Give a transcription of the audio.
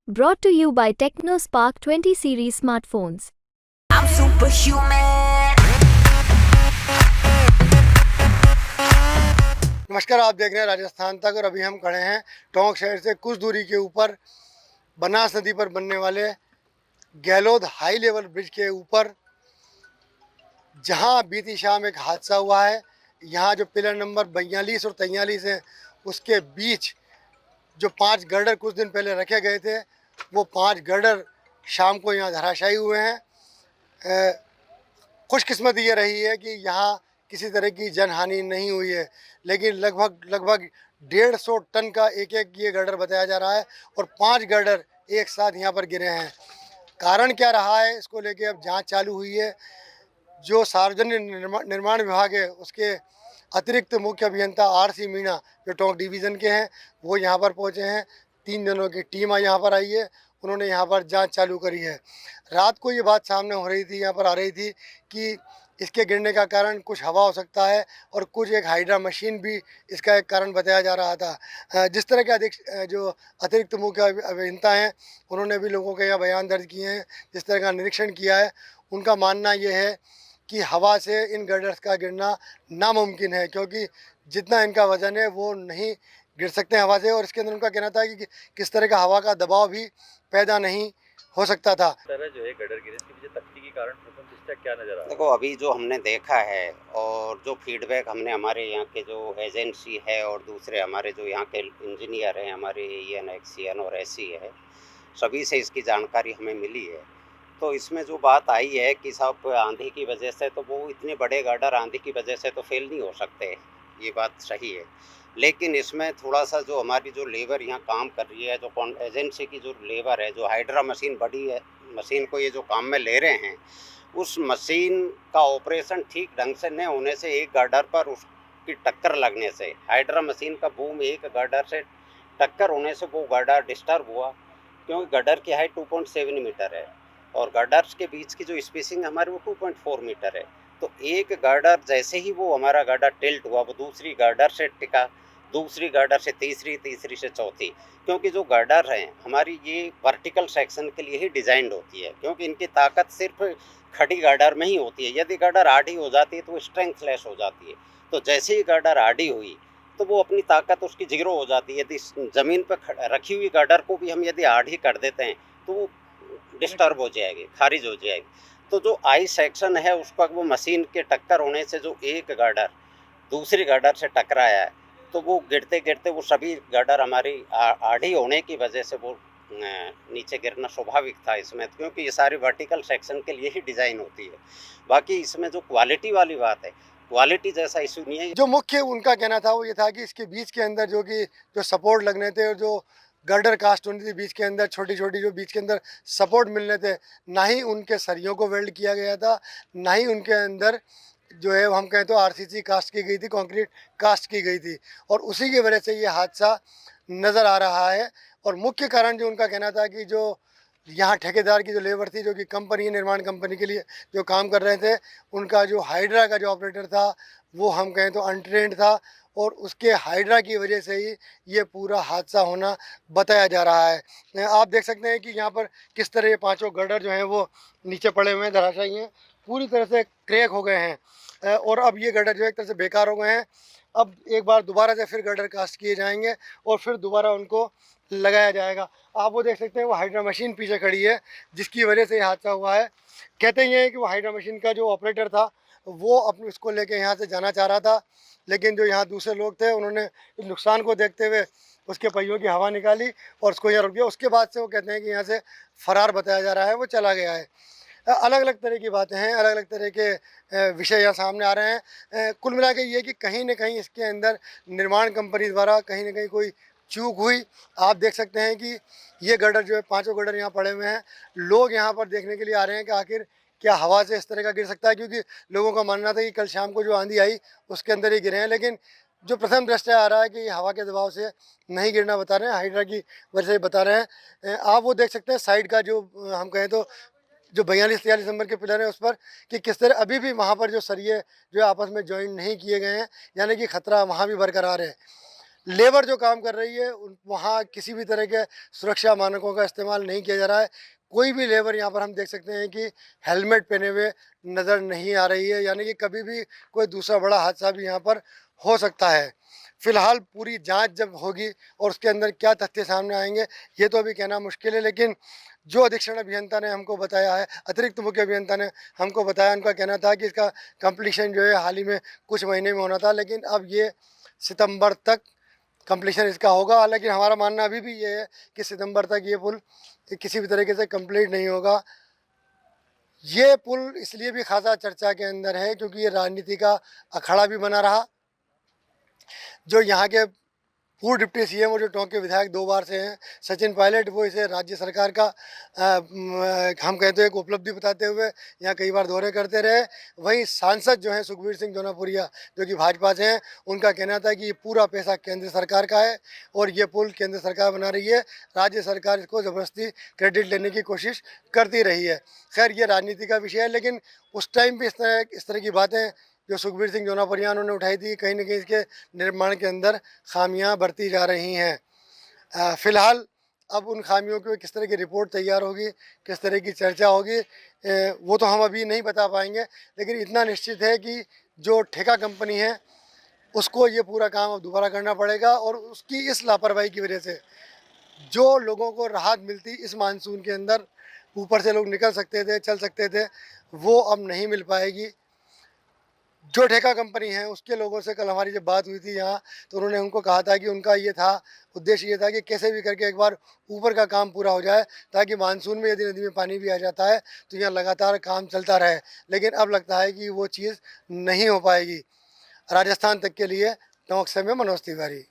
Brought to you by TechnoSpark 20 series smartphones. I'm superhuman. नमस्कार, आप देख रहे हैं राजस्थान तक और अभी हम खड़े हैं टोंक शहर से कुछ दूरी के ऊपर बनास नदी पर बनने वाले गहलोद हाई लेवल ब्रिज के ऊपर, जहां बीती शाम एक हादसा हुआ है। यहां जो पिलर नंबर 42 और 43 है, उसके बीच जो 5 गर्डर कुछ दिन पहले रखे गए थे, वो 5 गर्डर शाम को यहाँ धराशायी हुए हैं। खुशकिस्मती ये रही है कि यहाँ किसी तरह की जनहानि नहीं हुई है, लेकिन लगभग 150 टन का एक ये गर्डर बताया जा रहा है और 5 गर्डर एक साथ यहाँ पर गिरे हैं। कारण क्या रहा है, इसको लेके अब जांच चालू हुई है। जो सार्वजनिक निर्माण विभाग है, उसके अतिरिक्त मुख्य अभियंता RC मीणा, जो टोंक डिवीज़न के हैं, वो यहाँ पर पहुँचे हैं। 3 जनों की टीम यहाँ पर आई है, उन्होंने यहाँ पर जांच चालू करी है। रात को ये बात सामने हो रही थी, यहाँ पर आ रही थी कि इसके गिरने का कारण कुछ हवा हो सकता है और कुछ एक हाइड्रा मशीन भी इसका एक कारण बताया जा रहा था। जिस तरह के जो अतिरिक्त मुख्य अभियंता हैं, उन्होंने भी लोगों के यहाँ बयान दर्ज किए हैं, जिस तरह का निरीक्षण किया है, उनका मानना ये है कि हवा से इन गर्डर्स का गिरना नामुमकिन है, क्योंकि जितना इनका वज़न है वो नहीं गिर सकते हैं हवा से। और इसके अंदर उनका कहना था कि किस तरह का हवा का दबाव भी पैदा नहीं हो सकता था। तरह जो है गडर गिरे, इसके पीछे तकनीकी कारण प्रथम दृष्टया क्या नजर आ रहा है? देखो, अभी जो हमने देखा है और जो फीडबैक हमने हमारे यहाँ के जो एजेंसी है और दूसरे हमारे जो यहाँ के इंजीनियर हैं, हमारे EN, XCN और SC है, सभी से इसकी जानकारी हमें मिली है। तो इसमें जो बात आई है कि साहब आंधी की वजह से, तो वो इतने बड़े गार्डर आंधी की वजह से तो फेल नहीं हो सकते, ये बात सही है। लेकिन इसमें थोड़ा सा जो हमारी जो लेबर यहाँ काम कर रही है, जो एजेंसी की जो लेबर है, जो हाइड्रा मशीन बड़ी है, मशीन को ये जो काम में ले रहे हैं, उस मशीन का ऑपरेशन ठीक ढंग से न होने से एक गार्डर पर उसकी टक्कर लगने से, हाइड्रा मशीन का बूम एक गार्डर से टक्कर होने से वो गार्डर डिस्टर्ब हुआ। क्योंकि गार्डर की हाइट 2.7 मीटर है और गार्डर्स के बीच की जो स्पेसिंग हमारी वो 2.4 मीटर है। तो एक गार्डर जैसे ही वो हमारा गार्डर टिल्ट हुआ, वो दूसरी गार्डर से टिका, दूसरी गार्डर से तीसरी, तीसरी से चौथी। क्योंकि जो गार्डर हैं हमारी, ये वर्टिकल सेक्शन के लिए ही डिज़ाइंड होती है, क्योंकि इनकी ताकत सिर्फ खड़ी गार्डर में ही होती है। यदि गार्डर आड़ी हो जाती है तो वो स्ट्रेंथलेस हो जाती है। तो जैसे ही गार्डर आड़ी हुई तो वो अपनी ताकत उसकी जीरो हो जाती है। यदि ज़मीन पर रखी हुई गार्डर को भी हम यदि आड़ी कर देते हैं तो वो डिस्टर्ब हो जाएगी, खारिज हो जाएगी। तो जो आई सेक्शन है उसका, वो मशीन के टक्कर होने से जो एक गार्डर दूसरी गार्डर से टकराया है, तो वो गिरते गिरते वो सभी गार्डर हमारी आड़ी होने की वजह से वो नीचे गिरना स्वाभाविक था इसमें, क्योंकि ये सारी वर्टिकल सेक्शन के लिए ही डिज़ाइन होती है। बाकी इसमें जो क्वालिटी वाली बात है, क्वालिटी जैसा इशू नहीं है। जो मुख्य उनका कहना था वो ये था कि इसके बीच के अंदर जो सपोर्ट लगने थे और जो गर्डर कास्ट होनी थी बीच के अंदर, छोटी छोटी जो बीच के अंदर सपोर्ट मिलने थे, ना ही उनके सरियों को वेल्ड किया गया था, ना ही उनके अंदर जो है हम कहें तो RCC कास्ट की गई थी, कंक्रीट कास्ट की गई थी, और उसी की वजह से ये हादसा नज़र आ रहा है। और मुख्य कारण जो उनका कहना था कि जो यहाँ ठेकेदार की जो लेबर थी, जो कि कंपनी, निर्माण कंपनी के लिए जो काम कर रहे थे, उनका जो हाइड्रा का जो ऑपरेटर था वो हम कहें तो अनट्रेंड था, और उसके हाइड्रा की वजह से ही ये पूरा हादसा होना बताया जा रहा है। आप देख सकते हैं कि यहाँ पर किस तरह ये 5 गर्डर जो हैं वो नीचे पड़े हुए हैं, धराशायी हैं, पूरी तरह से क्रैक हो गए हैं और अब ये गर्डर जो एक तरह से बेकार हो गए हैं। अब एक बार दोबारा से फिर गर्डर कास्ट किए जाएंगे और फिर दोबारा उनको लगाया जाएगा। आप वो देख सकते हैं, वो हाइड्रा मशीन पीछे खड़ी है, जिसकी वजह से ये हादसा हुआ है। कहते ये हैं कि वो हाइड्रा मशीन का जो ऑपरेटर था वो अपने उसको लेके यहाँ से जाना चाह रहा था, लेकिन जो यहाँ दूसरे लोग थे उन्होंने नुकसान को देखते हुए उसके पहियों की हवा निकाली और उसको यहाँ रुक दिया। उसके बाद से वो कहते हैं कि यहाँ से फ़रार बताया जा रहा है, वो चला गया है। अलग अलग तरह की बातें हैं, अलग अलग तरह के विषय यहाँ सामने आ रहे हैं। कुल मिला के ये कि कहीं ना कहीं इसके अंदर निर्माण कंपनी द्वारा कहीं ना कहीं कोई चूक हुई। आप देख सकते हैं कि ये गर्डर जो है, 5 गर्डर यहाँ पड़े हुए हैं। लोग यहाँ पर देखने के लिए आ रहे हैं कि आखिर क्या हवा से इस तरह का गिर सकता है, क्योंकि लोगों का मानना था कि कल शाम को जो आंधी आई उसके अंदर ही गिरे हैं। लेकिन जो प्रथम दृष्टया आ रहा है कि ये हवा के दबाव से नहीं गिरना बता रहे हैं, हाइड्रा की वजह से बता रहे हैं। आप वो देख सकते हैं साइड का जो हम कहें तो जो 42-43 नंबर के पिलर है उस पर कि किस तरह अभी भी वहाँ पर जो सरिये जो आपस में ज्वाइन नहीं किए गए हैं, यानी कि ख़तरा वहाँ भी बरकरार है। लेबर जो काम कर रही है वहाँ किसी भी तरह के सुरक्षा मानकों का इस्तेमाल नहीं किया जा रहा है। कोई भी लेबर यहाँ पर हम देख सकते हैं कि हेलमेट पहने हुए नज़र नहीं आ रही है, यानी कि कभी भी कोई दूसरा बड़ा हादसा भी यहाँ पर हो सकता है। फिलहाल पूरी जांच जब होगी और उसके अंदर क्या तथ्य सामने आएंगे ये तो अभी कहना मुश्किल है, लेकिन जो अधीक्षण अभियंता ने हमको बताया है, अतिरिक्त मुख्य अभियंता ने हमको बताया, उनका कहना था कि इसका कंप्लीशन जो है हाल ही में कुछ महीने में होना था, लेकिन अब ये सितंबर तक कंप्लीशन इसका होगा। लेकिन हमारा मानना अभी भी ये है कि सितंबर तक ये पुल किसी भी तरीके से कंप्लीट नहीं होगा। ये पुल इसलिए भी खासा चर्चा के अंदर है क्योंकि ये राजनीति का अखाड़ा भी बना रहा। जो यहाँ के पूर्व डिप्टी सीएम और जो टोंक के विधायक 2 बार से हैं, सचिन पायलट, वो इसे राज्य सरकार का हम कहते हैं एक उपलब्धि बताते हुए यहाँ कई बार दौरे करते रहे। वहीं सांसद जो हैं सुखबीर सिंह जौनापुरिया जो कि भाजपा से हैं, उनका कहना था कि ये पूरा पैसा केंद्र सरकार का है और ये पुल केंद्र सरकार बना रही है, राज्य सरकार इसको ज़बरदस्ती क्रेडिट लेने की कोशिश करती रही है। खैर ये राजनीति का विषय है, लेकिन उस टाइम भी इस तरह की बातें जो सुखबीर सिंह जौनापुरिया उन्होंने उठाई थी, कहीं ना कहीं इसके निर्माण के अंदर खामियां बरती जा रही हैं। फिलहाल अब उन खामियों की किस तरह की रिपोर्ट तैयार होगी, किस तरह की चर्चा होगी, वो तो हम अभी नहीं बता पाएंगे, लेकिन इतना निश्चित है कि जो ठेका कंपनी है उसको ये पूरा काम अब दोबारा करना पड़ेगा और उसकी इस लापरवाही की वजह से जो लोगों को राहत मिलती इस मानसून के अंदर, ऊपर से लोग निकल सकते थे, चल सकते थे, वो अब नहीं मिल पाएगी। जो ठेका कंपनी है उसके लोगों से कल हमारी जब बात हुई थी यहाँ, तो उन्होंने हमको कहा था कि उनका ये था, उद्देश्य ये था कि कैसे भी करके एक बार ऊपर का काम पूरा हो जाए ताकि मानसून में यदि नदी में पानी भी आ जाता है तो यहाँ लगातार काम चलता रहे। लेकिन अब लगता है कि वो चीज़ नहीं हो पाएगी। राजस्थान तक के लिए टोंक से मैं मनोज तिवारी।